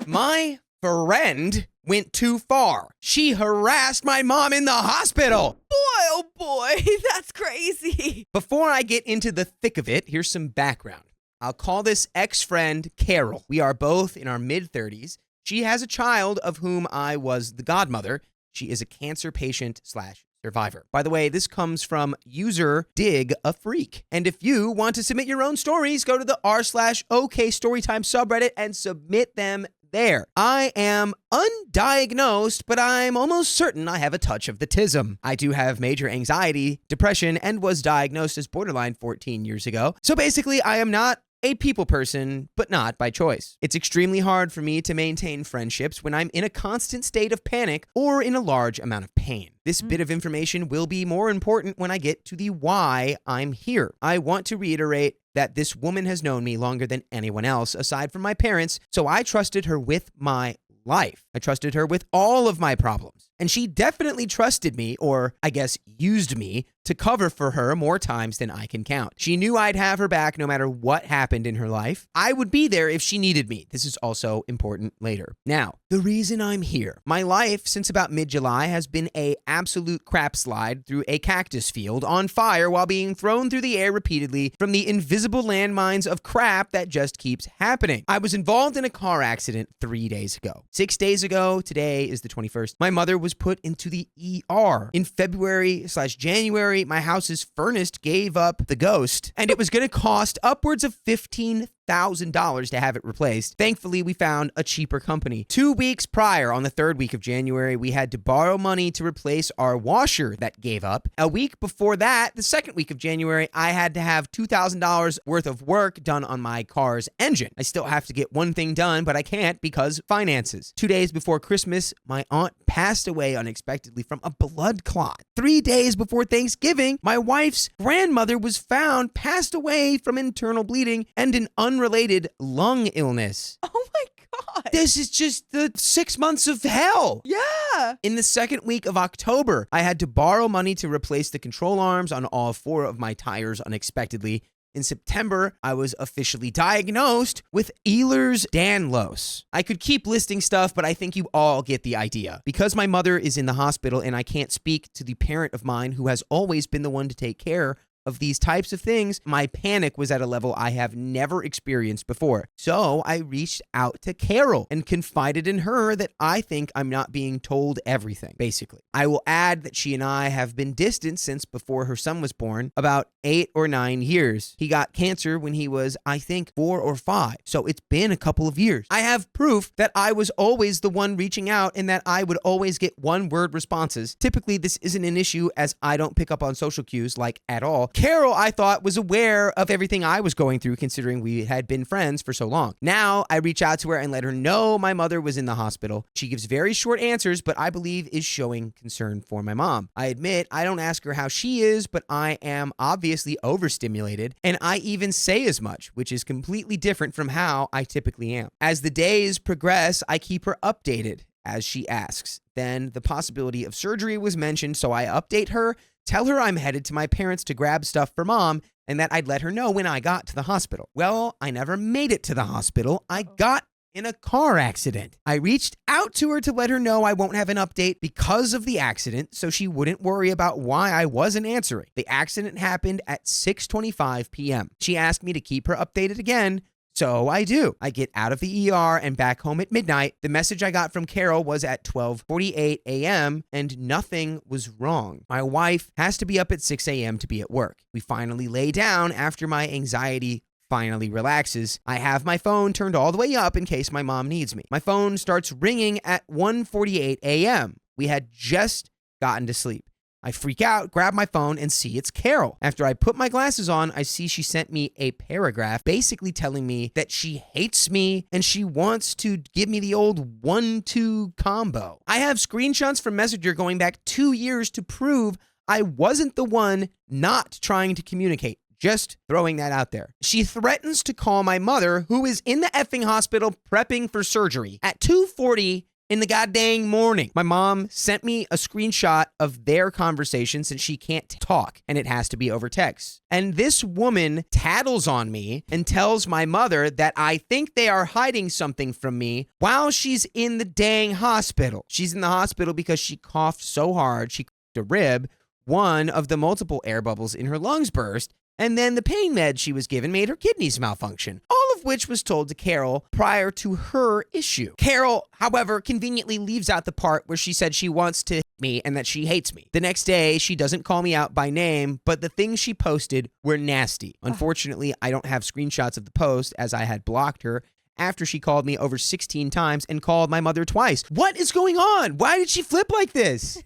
My friend went too far. She harassed my mom in the hospital. Boy, oh boy, that's crazy. Before I get into the thick of it, here's some background. I'll call this ex-friend Carol. We are both in our mid-30s. She has a child of whom I was the godmother. She is a cancer patient / survivor. By the way, this comes from user Dig a Freak. And if you want to submit your own stories, go to the r/OK Storytime subreddit and submit them there. I am undiagnosed, but I'm almost certain I have a touch of the tism. I do have major anxiety, depression, and was diagnosed as borderline 14 years ago. So basically, I am not a people person, but not by choice. It's extremely hard for me to maintain friendships when I'm in a constant state of panic or in a large amount of pain. This bit of information will be more important when I get to the why I'm here. I want to reiterate that this woman has known me longer than anyone else aside from my parents, so I trusted her with my life. I trusted her with all of my problems. And she definitely trusted me, or I guess used me, to cover for her more times than I can count. She knew I'd have her back no matter what happened in her life. I would be there if she needed me. This is also important later. Now, the reason I'm here. My life since about mid-July has been a absolute crap slide through a cactus field on fire while being thrown through the air repeatedly from the invisible landmines of crap that just keeps happening. I was involved in a car accident 3 days ago. 6 days ago, today is the 21st, my mother was put into the ER. In February/January, my house's furnace gave up the ghost, and it was going to cost upwards of $15,000 to have it replaced. Thankfully, we found a cheaper company. 2 weeks prior, on the 3rd week of January, we had to borrow money to replace our washer that gave up. A week before that, the 2nd week of January, I had to have $2,000 worth of work done on my car's engine. I still have to get one thing done, but I can't because finances. 2 days before Christmas, my aunt passed away unexpectedly from a blood clot. 3 days before Thanksgiving, my wife's grandmother was found passed away from internal bleeding and an unrelated lung illness. Oh my God. This is just the 6 months of hell. Yeah. In the 2nd week of October, I had to borrow money to replace the control arms on all 4 of my tires unexpectedly. In September, I was officially diagnosed with Ehlers-Danlos. I could keep listing stuff, but I think you all get the idea. Because my mother is in the hospital and I can't speak to the parent of mine who has always been the one to take care of these types of things, my panic was at a level I have never experienced before. So I reached out to Carol and confided in her that I think I'm not being told everything, basically. I will add that she and I have been distant since before her son was born, about 8 or 9 years. He got cancer when he was, I think, 4 or 5. So it's been a couple of years. I have proof that I was always the one reaching out and that I would always get one-word responses. Typically, this isn't an issue as I don't pick up on social cues like at all. Carol, I thought, was aware of everything I was going through considering we had been friends for so long. Now, I reach out to her and let her know my mother was in the hospital. She gives very short answers, but I believe is showing concern for my mom. I admit I don't ask her how she is, but I am obviously overstimulated, and I even say as much, which is completely different from how I typically am. As the days progress, I keep her updated as she asks. Then the possibility of surgery was mentioned, so I update her, tell her I'm headed to my parents to grab stuff for mom, and that I'd let her know when I got to the hospital. Well, I never made it to the hospital. I got in a car accident. I reached out to her to let her know I won't have an update because of the accident, so she wouldn't worry about why I wasn't answering. The accident happened at 6:25 p.m. She asked me to keep her updated again, so I do. I get out of the ER and back home at midnight. The message I got from Carol was at 12:48 a.m. and nothing was wrong. My wife has to be up at 6 a.m. to be at work. We finally lay down after my anxiety finally relaxes. I have my phone turned all the way up in case my mom needs me. My phone starts ringing at 1:48 a.m. We had just gotten to sleep. I freak out, grab my phone, and see it's Carol. After I put my glasses on, I see she sent me a paragraph basically telling me that she hates me and she wants to give me the old 1-2 combo. I have screenshots from Messenger going back 2 years to prove I wasn't the one not trying to communicate. Just throwing that out there. She threatens to call my mother, who is in the effing hospital prepping for surgery, at 2:40 in the goddamn morning. My mom sent me a screenshot of their conversation since she can't talk and it has to be over text. And this woman tattles on me and tells my mother that I think they are hiding something from me while she's in the dang hospital. She's in the hospital because she coughed so hard she cracked a rib. One of the multiple air bubbles in her lungs burst, and then the pain med she was given made her kidneys malfunction, all of which was told to Carol prior to her issue. Carol, however, conveniently leaves out the part where she said she wants to hit me and that she hates me. The next day, she doesn't call me out by name, but the things she posted were nasty. Unfortunately, I don't have screenshots of the post as I had blocked her after she called me over 16 times and called my mother twice. What is going on? Why did she flip like this?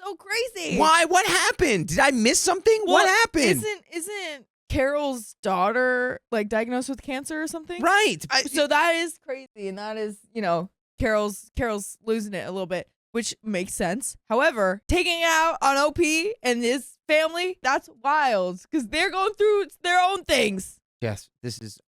So crazy. Why? What happened? Did I miss something? Well, what happened? Isn't Carol's daughter like diagnosed with cancer or something? Right. So that is crazy, and that is, Carol's losing it a little bit, which makes sense. However, taking it out on OP and his family, that's wild because they're going through their own things. Yes, this is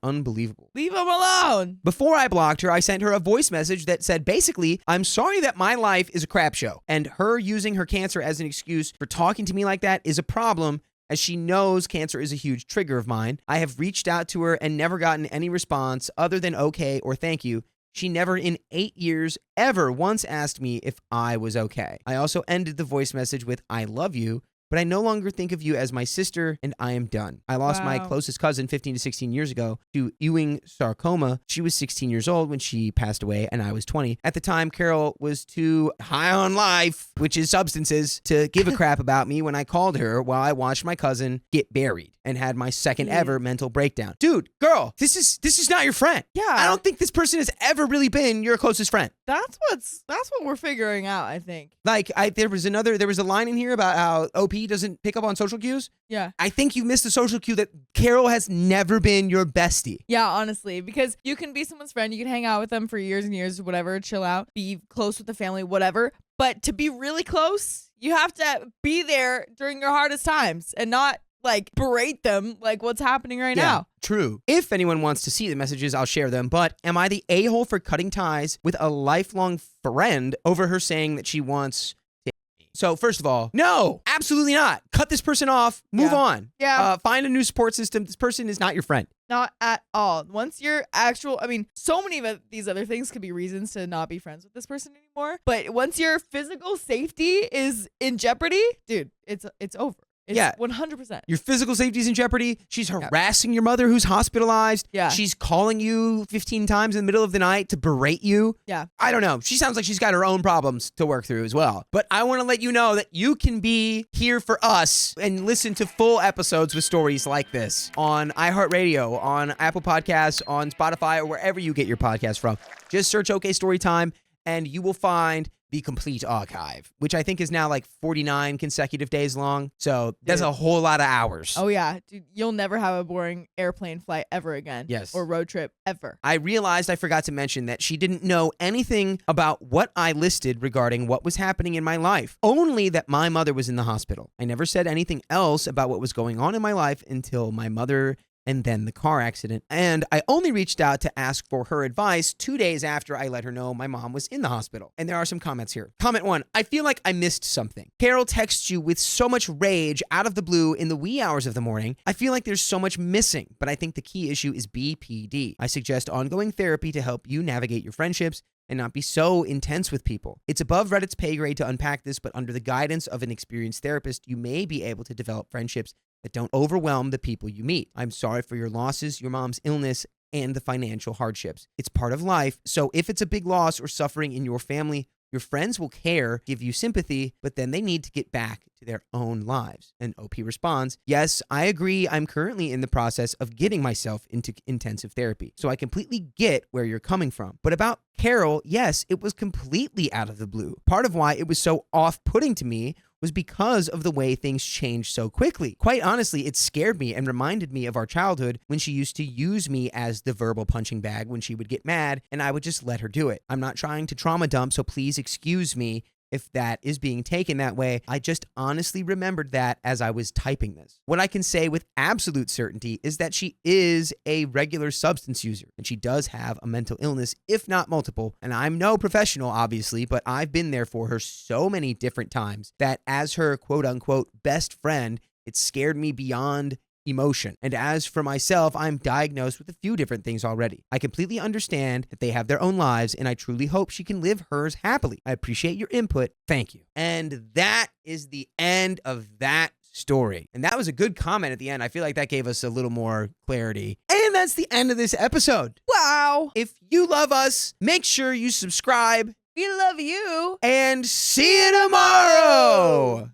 unbelievable. Leave him alone. Before I blocked her, I sent her a voice message that said, basically, I'm sorry that my life is a crap show. And her using her cancer as an excuse for talking to me like that is a problem, as she knows cancer is a huge trigger of mine. I have reached out to her and never gotten any response other than okay or thank you. She never in 8 years ever once asked me if I was okay. I also ended the voice message with, I love you, but I no longer think of you as my sister, and I am done. I lost my closest cousin 15 to 16 years ago to Ewing sarcoma. She was 16 years old when she passed away, and I was 20. At the time, Carol was too high on life, which is substances, to give a crap about me when I called her while I watched my cousin get buried and had my second ever mental breakdown. Dude, girl, this is not your friend. Yeah. I don't think this person has ever really been your closest friend. That's what we're figuring out, I think. Like, there was a line in here about how OP doesn't pick up on social cues. Yeah. I think you missed the social cue that Carol has never been your bestie. Yeah, honestly, because you can be someone's friend, you can hang out with them for years and years, whatever, chill out, be close with the family, whatever. But to be really close, you have to be there during your hardest times and not like berate them like what's happening right now. True. If anyone wants to see the messages, I'll share them. But am I the a-hole for cutting ties with a lifelong friend over her saying that she wants to hit me? So first of all, no, absolutely not. Cut this person off. Move on. Yeah. Find a new support system. This person is not your friend. Not at all. Once you're so many of these other things could be reasons to not be friends with this person anymore. But once your physical safety is in jeopardy, dude, it's over. It's 100%. Your physical safety is in jeopardy. She's harassing your mother who's hospitalized. Yeah. She's calling you 15 times in the middle of the night to berate you. Yeah. I don't know. She sounds like she's got her own problems to work through as well. But I want to let you know that you can be here for us and listen to full episodes with stories like this on iHeartRadio, on Apple Podcasts, on Spotify, or wherever you get your podcast from. Just search OK Storytime and you will find the complete archive, which I think is now like 49 consecutive days long. So that's a whole lot of hours. Oh, yeah. Dude, you'll never have a boring airplane flight ever again. Yes. Or road trip ever. I realized I forgot to mention that she didn't know anything about what I listed regarding what was happening in my life, only that my mother was in the hospital. I never said anything else about what was going on in my life until my mother and then the car accident. And I only reached out to ask for her advice 2 days after I let her know my mom was in the hospital. And there are some comments here. Comment 1, I feel like I missed something. Carol texts you with so much rage out of the blue in the wee hours of the morning. I feel like there's so much missing, but I think the key issue is BPD. I suggest ongoing therapy to help you navigate your friendships and not be so intense with people. It's above Reddit's pay grade to unpack this, but under the guidance of an experienced therapist, you may be able to develop friendships that don't overwhelm the people you meet. I'm sorry for your losses, your mom's illness, and the financial hardships. It's part of life, so if it's a big loss or suffering in your family, your friends will care, give you sympathy, but then they need to get back to their own lives. And OP responds, yes, I agree. I'm currently in the process of getting myself into intensive therapy. So I completely get where you're coming from. But about Carol, yes, it was completely out of the blue. Part of why it was so off-putting to me was because of the way things changed so quickly. Quite honestly, it scared me and reminded me of our childhood when she used to use me as the verbal punching bag when she would get mad and I would just let her do it. I'm not trying to trauma dump, so please excuse me if that is being taken that way. I just honestly remembered that as I was typing this. What I can say with absolute certainty is that she is a regular substance user, and she does have a mental illness, if not multiple. And I'm no professional, obviously, but I've been there for her so many different times that as her quote unquote best friend, it scared me beyond emotion. And as for myself, I'm diagnosed with a few different things already. I completely understand that they have their own lives, and I truly hope she can live hers happily. I appreciate your input. Thank you. And that is the end of that story. And that was a good comment at the end. I feel like that gave us a little more clarity. And that's the end of this episode. Wow. If you love us, make sure you subscribe. We love you. And see you tomorrow.